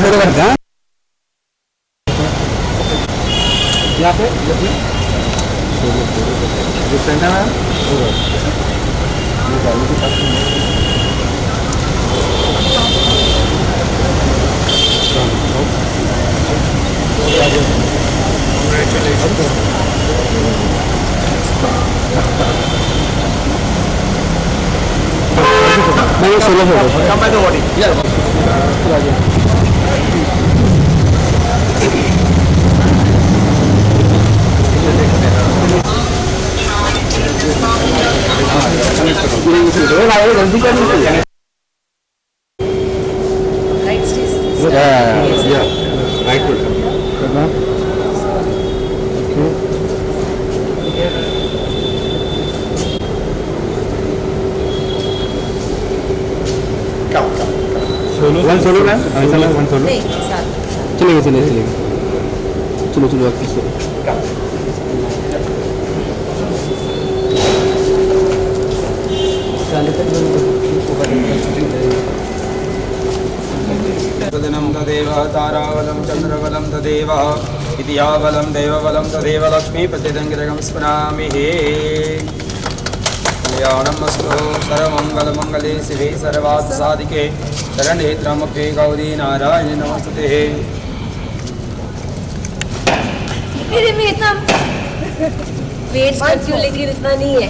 Photo करते हैं यहाँ पे सेंटर में मैं सोलो फोटो गलती करनी चाहिए वन सोलो ना वन सोलो चलेगा चलेगा चलेगा चलो चलो आपकी तदिनं तदेव तारावलं चन्द्रबलं तदेव इति यावलं देवबलं तदेव लक्ष्मीपतिदङ्गिरगं स्मरामि कल्याणमस्तु सर्वमङ्गलमङ्गले शिवे सर्वार्थसाधिके शरणे त्र्यम्बके गौरी नारायणि नमोस्तुते। मेरे इतना वेट करती हूँ लेकिन इतना नहीं है।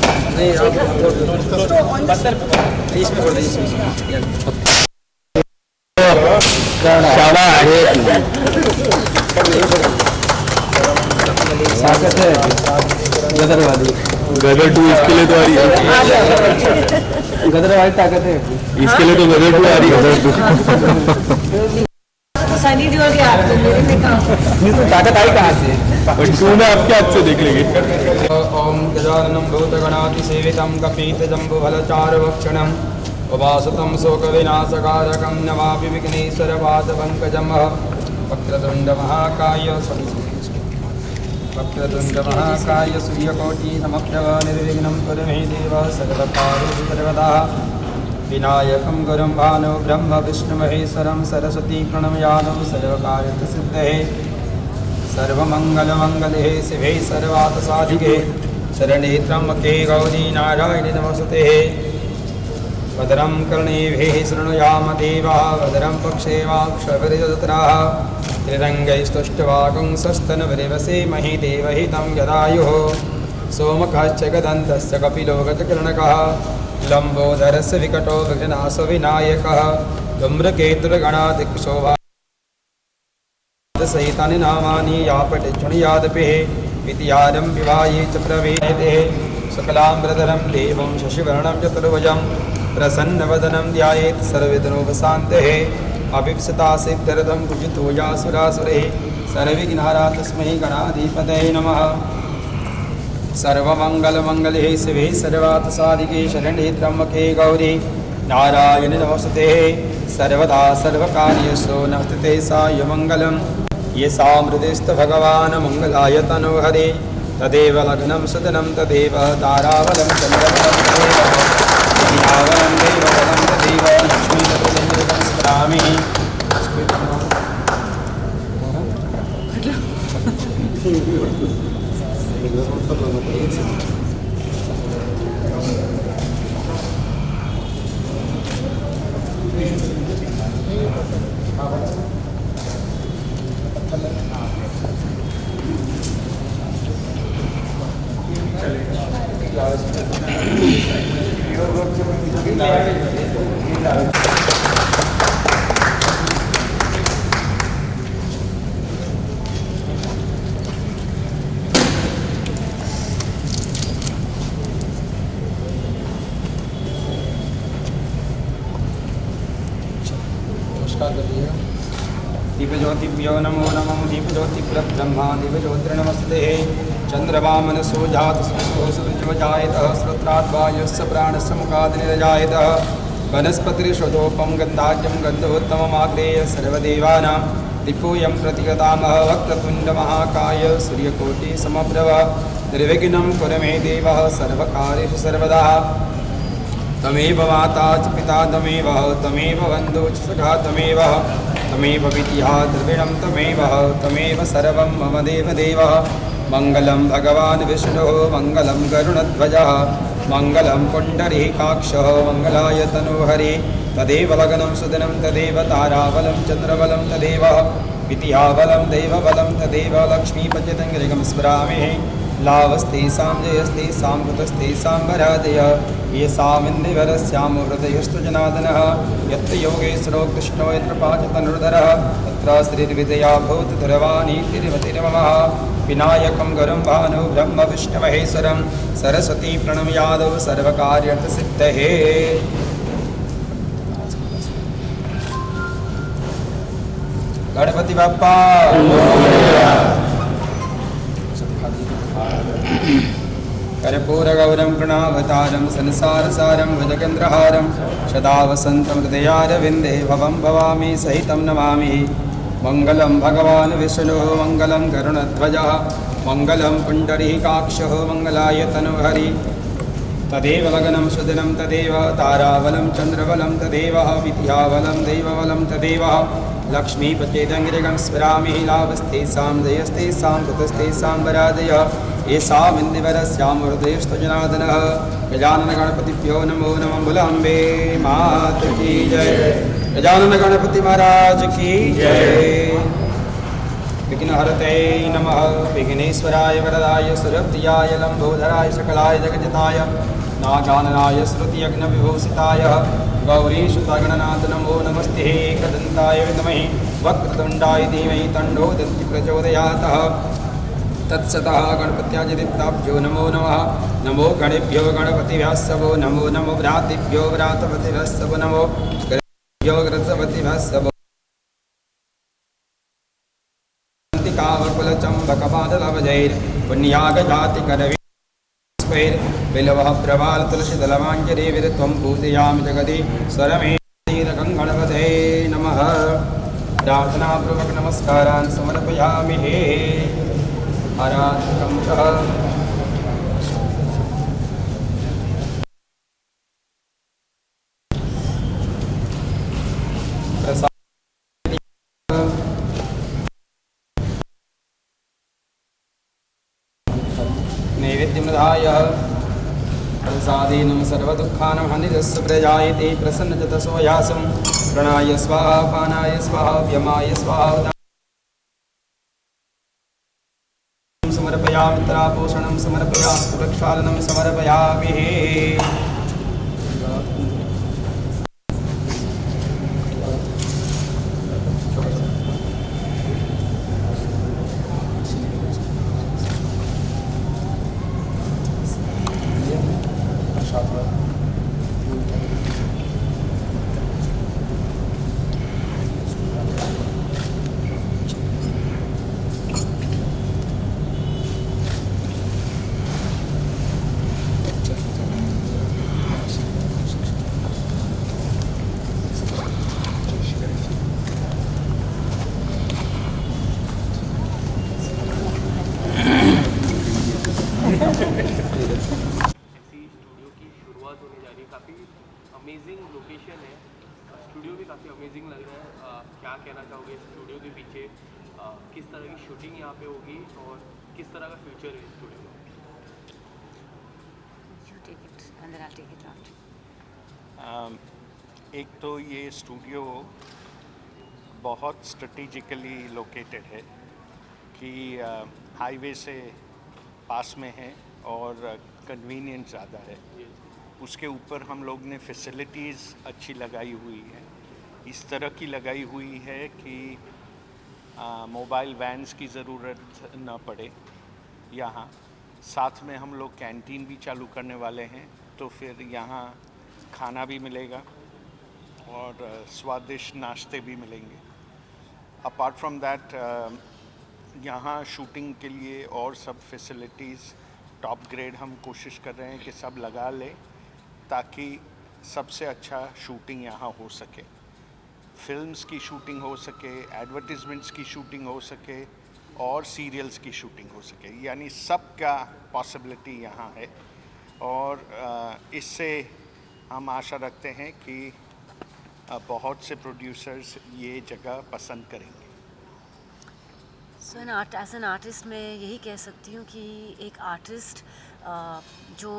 गदर 2 इसके लिए तो आ रही है, गदर वाली ताकत है इसके लिए तो गदर 2 आ रही है। सनी देओल के हाथ में मेरे में कहाँ ताकत आई कहाँ से? तू ना आपके हाथ से देख लेंगे। ओम गजाननं भूतगणातिसेवितं कपीतजम्बुफलचारुभक्षणम् उपासतं शोकविनाशकारकं नमामि विघ्नेश्वरपादपङ्कजं वक्रतुण्डमहाकाय सूर्यकोटिसमप्रभ निर्विघ्नं कुरु मे देव सर्वकार्येषु सर्वदा विनायकं गुरुं भानु ब्रह्म विष्णुमहेश्वरं सरस्वती प्रणमयामि सर्वकार्यसिद्धये सर्वमङ्गलमङ्गले शिवे सर्वार्थसाधिके शरणे त्र्यम्बके गौरी नारायणि नमोस्तुते। भद्रं कर्णेभिः शृणुयाम देवाः भद्रं पक्षेवाक्षभिर्यजत्राः त्रिरङ्गैस्तुष्टवागुंसस्तनभिर्वसेमहि देवहितं यदायुः सोमकश्च गदन्तश्च कपिलो गजकिरणकः लम्बोदरस्य विकटो विघ्नासो विनायकः धूम्रकेतुर्गणादिक्षोभासहितानि नामानि यापटिच्छृणुयादपिः विद्यारं विवाहे च प्रवेदेः शुक्लाम्बरधरं देवं शशिवर्णं चतुर्भुजं प्रसन्नवदनं ध्यायेत् सर्वविघ्नोपशान्तये अभिप्सितासिद्धरथं पूजितो यासुरासुरैः सर्वविघ्नहरा तस्मै गणाधिपतये नमः। सर्वमङ्गलमङ्गले शिवे सर्वार्थसाधिके शरणे त्र्यम्बके गौरी नारायणि नमोस्तुते। सर्वदा सर्वकार्येषु नमस्ते सायुमङ्गलं येषां हृदयस्थ भगवान् मङ्गलाय तनोहरे तदेव लग्नं सुदनं तदेव तारावलं चन्द्रबलं तदेव विद्यावलं देवबलं तदेव लक्ष्मीपतिं स्मरामि। दीपज्योतिभ्यो नमो नमः दीपज्योतिब्रह्मा दीपज्योतिर्नमस्ते। चंद्रमा मनसो जात सुजायतः श्रोत्राद्वायुस्य प्राणस्य मुखाद्निरजायतः वनस्पतिर्षदोपम गन्धाख्यं गन्धोत्तममाग्रेय सर्वदेवानां दिक्पूयं प्रतिगतामः वक्रतुण्डमहाकाय सूर्यकोटिसमप्रभ निर्विघ्नं कुरु मे देवः सर्वकार्येषु सर्वदा तमेव माता च पिता तमेव बन्धु च सखा तमेव विद्या द्रविणं तमेव सर्वं मम देवदेवः मङ्गलं भगवान् विष्णुः मङ्गलं गरुडध्वजः मङ्गलं पुण्डरीकाक्षः मङ्गलाय तनोहरिः तदेव लग्नं सुदिनं तदेव ताराबलं चन्द्रबलं तदेव विद्याबलं दैवबलं तदेव लक्ष्मीपतितं स्मरामि लाभस्तेषां जयस्तेषां कृतस्तेषां वरादय येषामिन्दिवरस्यां हृदयस्तु जनार्दनः यत्र योगेश्वरो कृष्णो यत्र पाचतनुर्धरः तत्र श्रीर्विद्या भूत धुरवाणी तिरुमतिर्ममः विनायकं गरुं भानु ब्रह्म विष्णुमहेश्वरं सरस्वती प्रणमयादव सर्वकार्यर्थसिद्धये गणपति बाप्पा कर्पूरगौरं प्रणवावतारं संसारसारं भुजगेन्द्रहारं सदा वसन्तं हृदयारविन्दे भवं भवामि सहितं नमामि मङ्गलं भगवान् विष्णुः मङ्गलं गरुडध्वजः मङ्गलं पुण्डरीकाक्षः मङ्गलाय तनोहरिः तदेव लग्नं सुदिनं तदेव ताराबलं चन्द्रबलं तदेव विद्याबलं दैवबलं तदेव लक्ष्मीपतेदङ्गिरिगं स्मरामि लाभस्तेषां जयस्तेषां कृतस्तेषां वरादय येषामिन्दिवरस्यां हृदयस्तु जनार्दनः गजाननगणपतिभ्यो नमो नमः बुलाम्बे मात की जय गजानन गणपति महाराज की जय विघ्नहरते नमः विघ्नेश्वराय वरदाय सुरप्रियाय लम्बोदराय सकलाय जगजिताय नागाननाय श्रुतियज्ञविभूषिताय गौरीसुतगणनाथ नमो नमस्ते एकदन्ताय विद्महे वक्रतुण्डाय धीमहि तन्नो दन्ति प्रचोदयात् तत्सतः गणपत्यादिदेवताभ्यो नमो नमः नमो गणेभ्यो गणपतिभ्यः नमो नमो व्रातिभ्यो व्रातपतिभ्यः नमो गणेभ्यो ग्रसपतिभ्यः कावकुलचम्बकपादलवजैर् पुण्यागजातिकरविस्वैर्बिलवः प्रबाल तुलसीदलमाञ्जरीविरत्वं पूजयामि जगति स्वरमेरकं गणपते नमः प्रार्थनापूर्वक नमस्कारान् समर्पयामि हे आराधकं च नैवेद्यमधाय प्रसादेनं सर्वदुःखानां हनिरस्य प्रजायते प्रसन्नचतसो यासं प्रणाय स्वाहा पानाय स्वाहा व्यमाय स्वाहा समर्पयामि त्रापोषणं समर्पयामि प्रक्षालनं समर्पयामि अमेजिंग लोकेशन है, स्टूडियो भी काफ़ी अमेजिंग लग रहा है। क्या कहना चाहोगे स्टूडियो के पीछे किस तरह की शूटिंग यहाँ पे होगी और किस तरह का फ्यूचर है स्टूडियो में? एक तो ये स्टूडियो बहुत स्ट्रेटेजिकली लोकेटेड है कि हाईवे से पास में है और कन्वीनियंस ज़्यादा है। उसके ऊपर हम लोग ने फैसिलिटीज़ अच्छी लगाई हुई है, इस तरह की लगाई हुई है कि मोबाइल वैन्स की ज़रूरत न पड़े। यहाँ साथ में हम लोग कैंटीन भी चालू करने वाले हैं, तो फिर यहाँ खाना भी मिलेगा और स्वादिष्ट नाश्ते भी मिलेंगे। अपार्ट फ्रॉम दैट यहाँ शूटिंग के लिए और सब फैसिलिटीज़ टॉप ग्रेड हम कोशिश कर रहे हैं कि सब लगा लें ताकि सबसे अच्छा शूटिंग यहाँ हो सके, फिल्म्स की शूटिंग हो सके, एडवर्टीजमेंट्स की शूटिंग हो सके और सीरियल्स की शूटिंग हो सके, यानी सब का पॉसिबिलिटी यहाँ है। और इससे हम आशा रखते हैं कि बहुत से प्रोड्यूसर्स ये जगह पसंद करेंगे। सो एज एन आर्टिस्ट मैं यही कह सकती हूँ कि एक आर्टिस्ट जो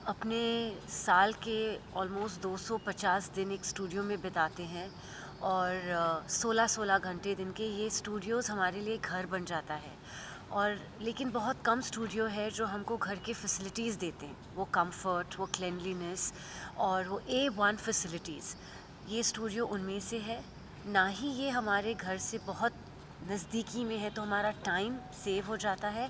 अपने साल के ऑलमोस्ट 250 दिन एक स्टूडियो में बिताते हैं और 16-16 घंटे दिन के, ये स्टूडियोज़ हमारे लिए घर बन जाता है। और लेकिन बहुत कम स्टूडियो है जो हमको घर के फैसिलिटीज़ देते हैं, वो कंफर्ट, वो क्लिनलीनेस और वो A1 फैसिलिटीज़। ये स्टूडियो उनमें से है। ना ही ये हमारे घर से बहुत नज़दीकी में है तो हमारा टाइम सेव हो जाता है,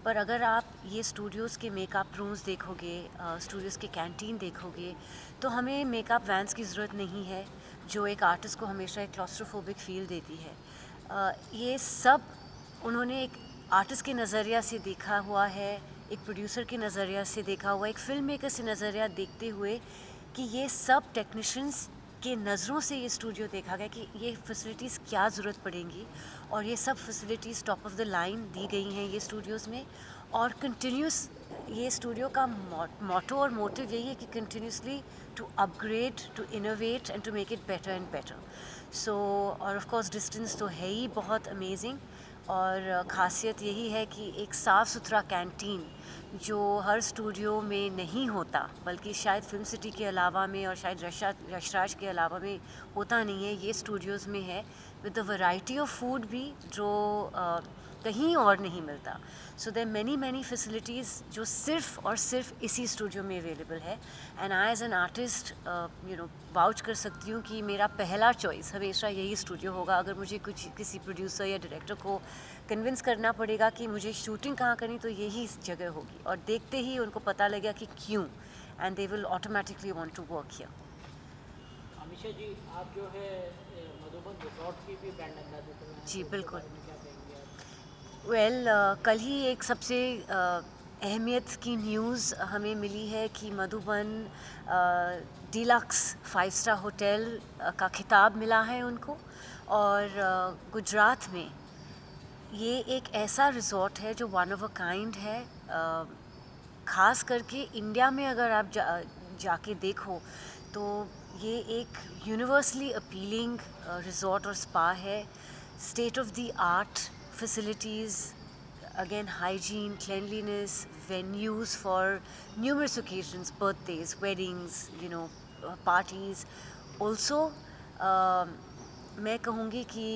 पर अगर आप ये स्टूडियोज़ के मेकअप रूम्स देखोगे, स्टूडियोज़ के कैंटीन देखोगे, तो हमें मेकअप वैन्स की ज़रूरत नहीं है जो एक आर्टिस्ट को हमेशा एक क्लॉस्ट्रोफोबिक फील देती है। ये सब उन्होंने एक आर्टिस्ट के नज़रिया से देखा हुआ है, एक प्रोड्यूसर के नज़रिया से देखा हुआ, एक फ़िल्म मेकर से नज़रिया देखते हुए कि ये सब टेक्नीशियंस के नज़रों से ये स्टूडियो देखा गया कि ये फैसिलिटीज़ क्या ज़रूरत पड़ेंगी, और ये सब facilities top of the line दी गई हैं ये स्टूडियोज़ में। और कंटिन्यूस ये स्टूडियो का मोटो और मोटिव यही है कि continuously to upgrade, to innovate and to make it better and better. So और ऑफ कोर्स डिस्टेंस तो है ही बहुत अमेजिंग, और ख़ासियत यही है कि एक साफ़ सुथरा कैंटीन जो हर स्टूडियो में नहीं होता, बल्कि शायद फिल्म सिटी के अलावा में और शायद यशराज के अलावा में होता नहीं है, ये स्टूडियोज़ में है, with the variety of food भी जो कहीं और नहीं मिलता। सो देयर मैनी फैसिलिटीज़ जो सिर्फ़ और सिर्फ इसी स्टूडियो में अवेलेबल है। And I as an artist vouch कर सकती हूँ कि मेरा पहला चॉइस हमेशा यही स्टूडियो होगा। अगर मुझे किसी प्रोड्यूसर या डायरेक्टर को कन्विंस करना पड़ेगा कि मुझे शूटिंग कहाँ करनी, तो यही जगह होगी, और देखते ही उनको पता लगेगा कि क्यों, and they will automatically want to work here. Amisha ji, आप जो है मधुबन रिसोर्ट की भी ब्रांड एम्बेसडर हैं। जी बिल्कुल। क्या कहेंगे आप? वेल कल ही एक सबसे अहमियत की न्यूज़ हमें मिली है कि मधुबन डीलक्स 5 स्टार होटल का खिताब मिला है उनको, और गुजरात में ये एक ऐसा रिज़ॉर्ट है जो वन ऑफ अ काइंड है। ख़ास करके इंडिया में अगर आप जाके देखो तो ये एक यूनिवर्सली अपीलिंग रिज़ॉर्ट और स्पा है। State of the art facilities, again hygiene, cleanliness, venues for numerous occasions, birthdays, weddings, parties. Also मैं कहूँगी कि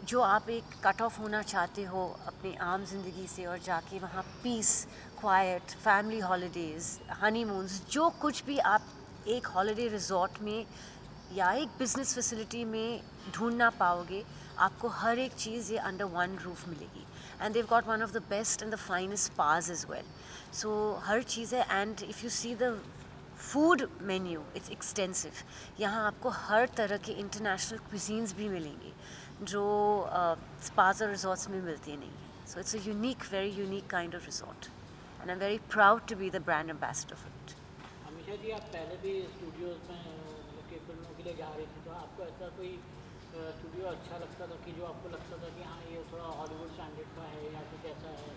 जो आप एक कट ऑफ होना चाहते हो अपनी आम ज़िंदगी से और जाके वहाँ पीस, क्वाइट, फैमिली हॉलीडेज़, हनीमून्स, जो कुछ भी आप एक हॉलीडे रिजॉर्ट में या एक बिज़नेस फैसिलिटी में ढूंढना पाओगे, आपको हर एक चीज़ ये अंडर वन रूफ मिलेगी। And they've got one of the best and the finest spas as well. So हर चीज़ है, and if you see the food menu, it's extensive. यहाँ आपको हर तरह के international cuisines भी मिलेंगी जो spas और resorts में मिलती नहीं है. So it's a unique, very unique kind of resort, and I'm very proud to be the brand ambassador for it. Amisha ji, आप पहले भी स्टूडियोज़ में फिल्मों के लिए जा रही थी, तो आपको ऐसा कोई स्टूडियो अच्छा लगता था कि जो आपको लगता था कि हाँ ये थोड़ा हॉलीवुड स्टैंडर्ड का है या कुछ ऐसा है?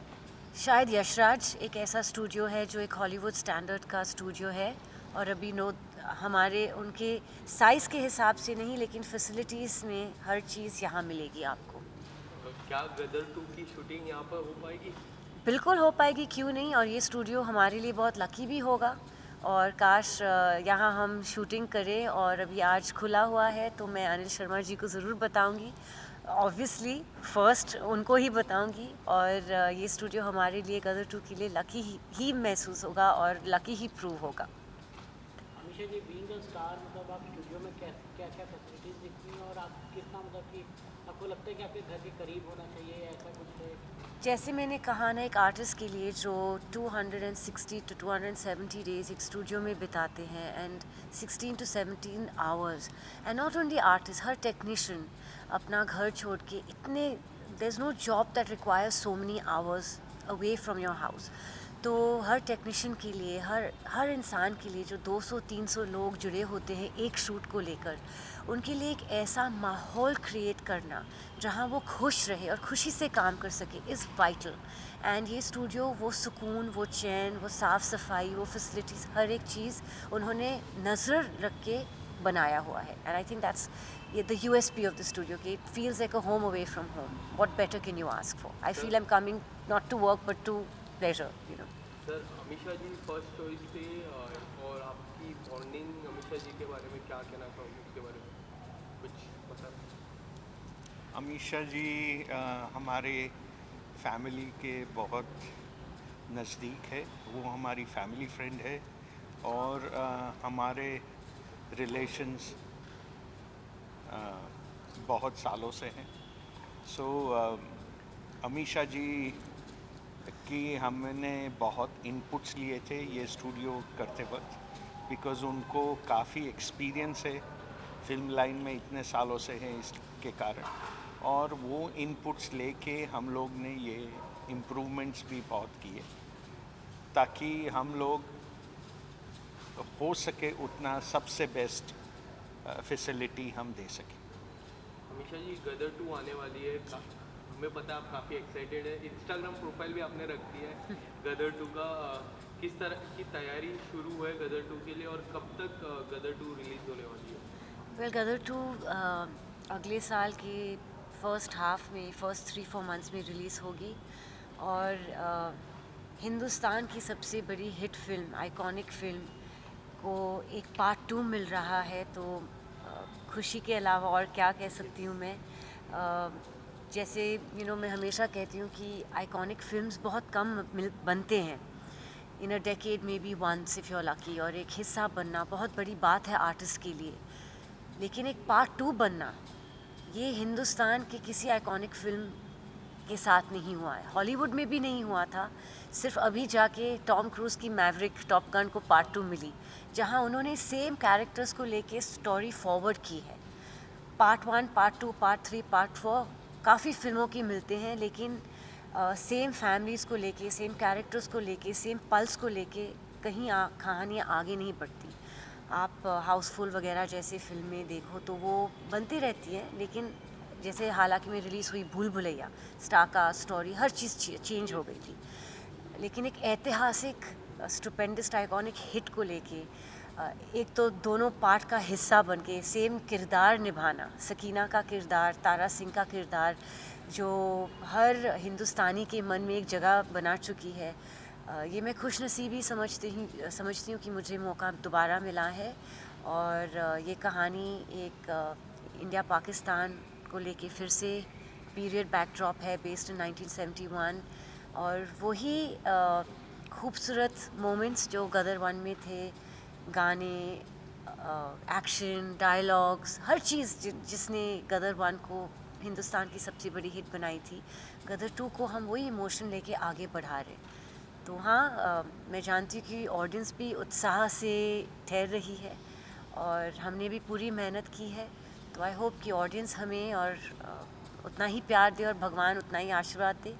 शायद यशराज एक ऐसा स्टूडियो है जो एक हॉलीवुड स्टैंडर्ड का स्टूडियो है, और अभी हमारे उनके साइज़ के हिसाब से नहीं, लेकिन फैसिलिटीज़ में हर चीज़ यहाँ मिलेगी आपको। क्या गदर 2 की शूटिंग यहाँ पर हो पाएगी? बिल्कुल हो पाएगी, क्यों नहीं। और ये स्टूडियो हमारे लिए बहुत लकी भी होगा, और काश यहाँ हम शूटिंग करें। और अभी आज खुला हुआ है तो मैं अनिल शर्मा जी को ज़रूर बताऊंगी, ऑब्वियसली फर्स्ट उनको ही बताऊंगी। और ये स्टूडियो हमारे लिए गदर 2 के लिए लकी ही महसूस होगा और लकी ही प्रूव होगा। अमीषा जी, बीइंग अ स्टार, मतलब आप स्टूडियो में क्या क्या फैसिलिटीज़ दिखती हैं, और आप कितना, मतलब कि आपको लगता है कि आपके घर के करीब होना चाहिए, ऐसा कुछ है? जैसे मैंने कहा ना, एक आर्टिस्ट के लिए जो 260 to 270 डेज़ एक स्टूडियो में बिताते हैं, and 16 to 17 hours, and not only artist, her technician अपना घर छोड़ के इतने there's no job that requires so many hours away from your house. तो हर टेक्नीशियन के लिए, हर इंसान के लिए जो 200-300 लोग जुड़े होते हैं एक शूट को लेकर, उनके लिए एक ऐसा माहौल क्रिएट करना जहाँ वो खुश रहे और खुशी से काम कर सके इज़ वाइटल. एंड ये स्टूडियो वो सुकून, वो चैन, वो साफ़ सफाई, वो फैसिलिटीज़, हर एक चीज़ उन्होंने नज़र रख के बनाया हुआ है. And I think that's the USP of the studio. कि it feels like a home away from home. What better can you ask for? I feel I'm coming not to work but to pleasure, you know. Sir Amisha ji first choice थे और आपकी bonding Amisha जी के बारे में क्या कहना चाहोगे, उसके बारे में कुछ पता? अमीषा जी हमारे फैमिली के बहुत नज़दीक है, वो हमारी फैमिली फ्रेंड है और हमारे रिलेशंस बहुत सालों से हैं. सो अमीषा जी की हमने बहुत इनपुट्स लिए थे ये स्टूडियो करते वक्त, बिकॉज़ उनको काफ़ी एक्सपीरियंस है फिल्म लाइन में, इतने सालों से है इसके कारण, और वो इनपुट्स लेके हम लोग ने ये इम्प्रूवमेंट्स भी बहुत किए ताकि हम लोग हो सके उतना सबसे बेस्ट फैसिलिटी हम दे सकें. अमीषा जी गदर 2 आने वाली है, हमें पता है आप काफ़ी एक्साइटेड है, इंस्टाग्राम प्रोफाइल भी आपने रख दी है गदर 2 का. किस तरह की तैयारी शुरू है गदर 2 के लिए और कब तक गदर 2 रिलीज़ होने वाली है? वेल गदर 2 अगले साल के फर्स्ट हाफ में, फर्स्ट 3-4 मंथ्स में रिलीज़ होगी और हिंदुस्तान की सबसे बड़ी हिट फिल्म, आइकॉनिक फिल्म को एक पार्ट 2 मिल रहा है. तो खुशी के अलावा और क्या कह सकती हूँ मैं. जैसे मैं हमेशा कहती हूँ कि आइकॉनिक फिल्म्स बहुत कम बनते हैं, इन अ डेकेड में be once if you are lucky, और एक हिस्सा बनना बहुत बड़ी बात है आर्टिस्ट के लिए. लेकिन एक पार्ट 2 बनना, ये हिंदुस्तान की किसी आइकॉनिक फिल्म के साथ नहीं हुआ है, हॉलीवुड में भी नहीं हुआ था. सिर्फ अभी जाके टॉम क्रूज़ की मैवरिक, टॉप गन को पार्ट 2 मिली, जहाँ उन्होंने सेम कैरेक्टर्स को लेके स्टोरी फॉरवर्ड की है. पार्ट 1, पार्ट 2, पार्ट 3, पार्ट 4 काफ़ी फिल्मों की मिलते हैं, लेकिन सेम फैमिलीज़ को लेके, सेम कैरेक्टर्स को लेके, सेम पल्स को लेके कहीं कहानियाँ आगे नहीं बढ़ती. आप हाउसफुल वगैरह जैसे फिल्में देखो तो वो बनती रहती हैं, लेकिन जैसे हालांकि में रिलीज़ हुई भूल भुलैया, स्टार कास्ट, स्टोरी, हर चीज़ चेंज हो गई थी. लेकिन एक ऐतिहासिक स्टुपेंडस आइकॉनिक हिट को लेके एक तो दोनों पार्ट का हिस्सा बन के सेम किरदार निभाना, सकीना का किरदार, तारा सिंह का किरदार, जो हर हिंदुस्तानी के मन में एक जगह बना चुकी है, ये मैं खुशनसीबी समझती हूँ कि मुझे मौका दोबारा मिला है. और ये कहानी एक इंडिया पाकिस्तान को लेके फिर से पीरियड बैकड्रॉप है, बेस्ड इन 1971, और वही खूबसूरत मोमेंट्स जो गदर 1 में थे, गाने, एक्शन, डायलॉग्स, हर चीज़ जिसने गदर 1 को हिंदुस्तान की सबसे बड़ी हिट बनाई थी, गदर 2 को हम वही इमोशन लेके आगे बढ़ा रहे. तो हाँ, मैं जानती हूँ कि ऑडियंस भी उत्साह से ठहर रही है और हमने भी पूरी मेहनत की है. तो आई होप कि ऑडियंस हमें और उतना ही प्यार दे और भगवान उतना ही आशीर्वाद दे.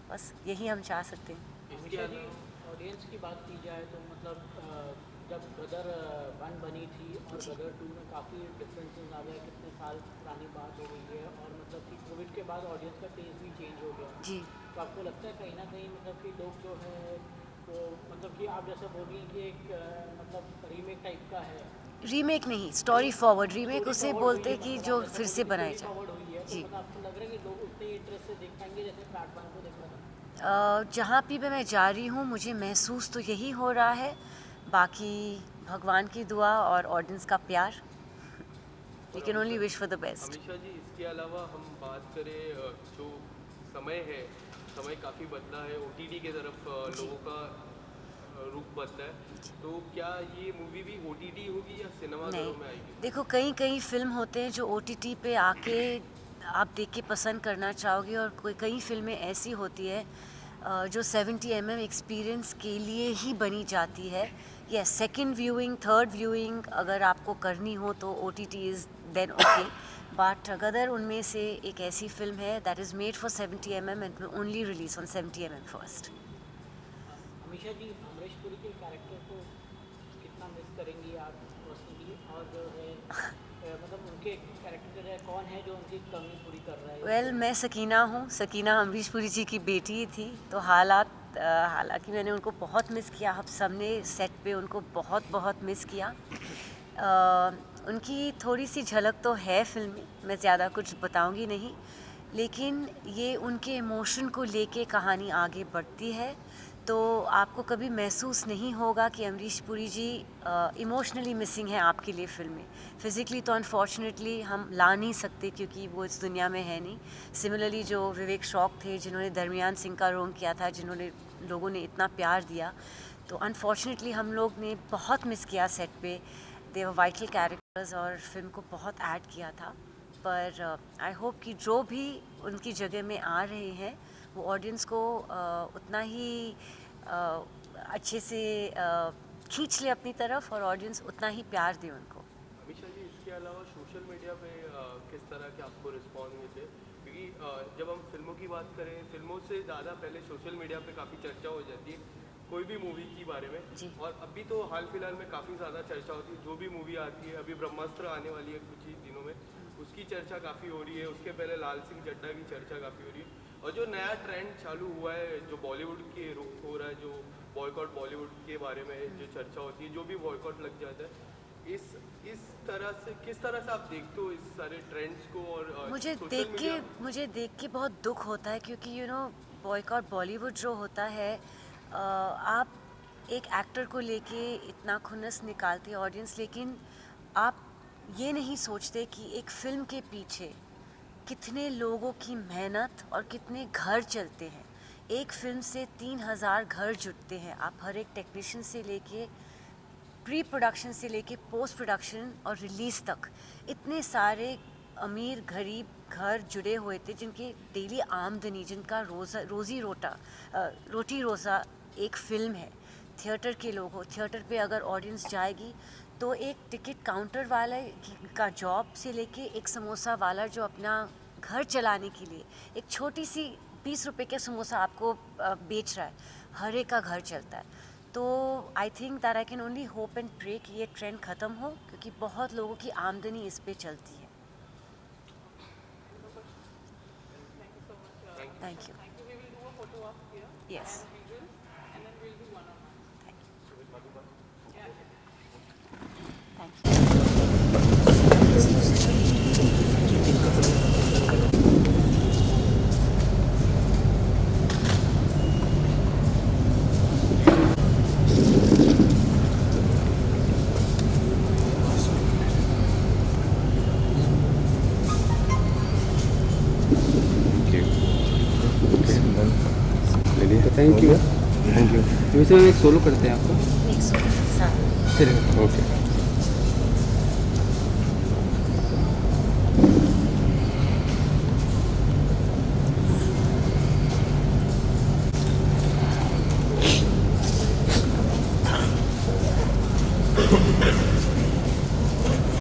बस यही हम चाह सकते हैं. इसके जी, ऑडियंस की बात की जाए तो मतलब जब गदर 1 बनी थी और गदर 2 में काफ़ी डिफरेंसेस आ गए, कितने साल पुरानी बात हो गई है, और मतलब कि कोविड के बाद ऑडियंस का टेस्ट भी चेंज हो गया जी. तो आपको लगता है कहीं ना कहीं मतलब कि लोग जो है वो मतलब कि आप जैसे बोल रही हैं कि एक मतलब रीमेक टाइप का है, रीमेक नहीं, स्टोरी फॉरवर्ड. रीमेक उसे बोलते हैं कि जो फिर से बनाया जाए. फॉरवर्ड हुई है, जी. तो मतलब आपको लग रहा है कि लोग उतने इंटरेस्ट से देख पाएंगे जैसे पार्ट 1 को देख रहा था? जहाँ भी मैं जा रही हूँ मुझे महसूस तो यही हो रहा है. बाकी भगवान की दुआ और ऑडियंस का प्यार. We can only wish for the best. Amisha ji, इसके अलावा हम बात करें जो समय है, समय काफ़ी बदला है, OTT के तरफ लोगों का रुख बदला है. तो क्या ये मूवी भी OTT होगी या सिनेमाघरों में आएगी? नहीं, देखो कई फिल्म होते हैं जो OTT पे आके आप देख के पसंद करना चाहोगे, और कई फिल्में ऐसी होती है जो 70 mm एक्सपीरियंस के लिए ही बनी जाती है. Yes, second viewing, third viewing अगर आपको करनी हो तो OTT is then okay. But Gadar उनमें से एक ऐसी फिल्म है that is made for 70 mm and only release on 70 mm first. Amisha ji, Amrish Puri के कैरेक्टर को कितना मिस करेंगी आप पर्सनली, और जो है मतलब उनके कैरेक्टर जो है कौन है जो उनकी कमी पूरी कर रहा है? वेल मैं सकीना हूँ। सकीना अमरीश पुरी जी की बेटी थी, तो हालांकि मैंने उनको बहुत मिस किया। हम सब ने सेट पे उनको बहुत बहुत मिस किया। उनकी थोड़ी सी झलक तो है फिल्म में, मैं ज़्यादा कुछ बताऊंगी नहीं, लेकिन ये उनके इमोशन को लेके कहानी आगे बढ़ती है, तो आपको कभी महसूस नहीं होगा कि अमरीश पुरी जी इमोशनली मिसिंग है आपके लिए फिल्म में। फिज़िकली तो अनफॉर्चुनेटली हम ला नहीं सकते क्योंकि वो इस दुनिया में है नहीं। सिमिलरली जो विवेक शौक थे जिन्होंने दरमियान सिंह का रोल किया था, जिन्होंने लोगों ने इतना प्यार दिया, तो अनफॉर्चुनेटली हम लोग ने बहुत मिस किया सेट पे। दे वर वाइटल कैरेक्टर्स और फिल्म को बहुत ऐड किया था। पर आई होप कि जो भी उनकी जगह में आ रहे हैं वो ऑडियंस को उतना ही अच्छे से खींच ले अपनी तरफ और ऑडियंस उतना ही प्यार दे उनको। अमीषा जी, इसके अलावा सोशल मीडिया पे किस तरह के आपको रिस्पॉन्स मिलते हैं? क्योंकि जब हम फिल्मों की बात करें, फिल्मों से ज़्यादा पहले सोशल मीडिया पे काफ़ी चर्चा हो जाती है कोई भी मूवी की बारे में जी। और अभी तो हाल फिलहाल में काफ़ी ज़्यादा चर्चा होती है। जो भी मूवी आती है, अभी ब्रह्मास्त्र आने वाली है कुछ ही दिनों में, उसकी चर्चा काफ़ी हो रही है। उसके पहले लाल सिंह चड्ढा की चर्चा काफ़ी हो रही है। और जो नया ट्रेंड चालू हुआ है, जो बॉलीवुड के रुख हो रहा है, जो बॉयकॉट बॉलीवुड के बारे में जो चर्चा होती है, जो भी बॉयकॉट लग जाता है, इस तरह से किस तरह से आप देखते हो इस सारे ट्रेंड्स को? और मुझे देख के बहुत दुख होता है क्योंकि बॉयकॉट बॉलीवुड जो होता है, आप एक एक्टर को लेके इतना खुन्नस निकालते हैं ऑडियंस, लेकिन आप ये नहीं सोचते कि एक फिल्म के पीछे कितने लोगों की मेहनत और कितने घर चलते हैं। एक फिल्म से 3000 घर जुटते हैं। आप हर एक टेक्नीशियन से लेके प्री प्रोडक्शन से लेके पोस्ट प्रोडक्शन और रिलीज़ तक इतने सारे अमीर गरीब घर जुड़े हुए थे जिनके डेली आमदनी, जिनका रोटी रोज़ा एक फ़िल्म है। थिएटर के लोग हो, थिएटर पे अगर ऑडियंस जाएगी तो एक टिकट काउंटर वाला का जॉब से लेके एक समोसा वाला जो अपना घर चलाने के लिए एक छोटी सी 20 रुपए का समोसा आपको बेच रहा है, हर एक का घर चलता है। तो I think that I can only hope and pray कि ये ट्रेंड ख़त्म हो, क्योंकि बहुत लोगों की आमदनी इस पे चलती है। Thank you. Yes. Thank you. वैसे हम एक सोलो करते हैं आपको। एक सौ सात। चलिए ओके।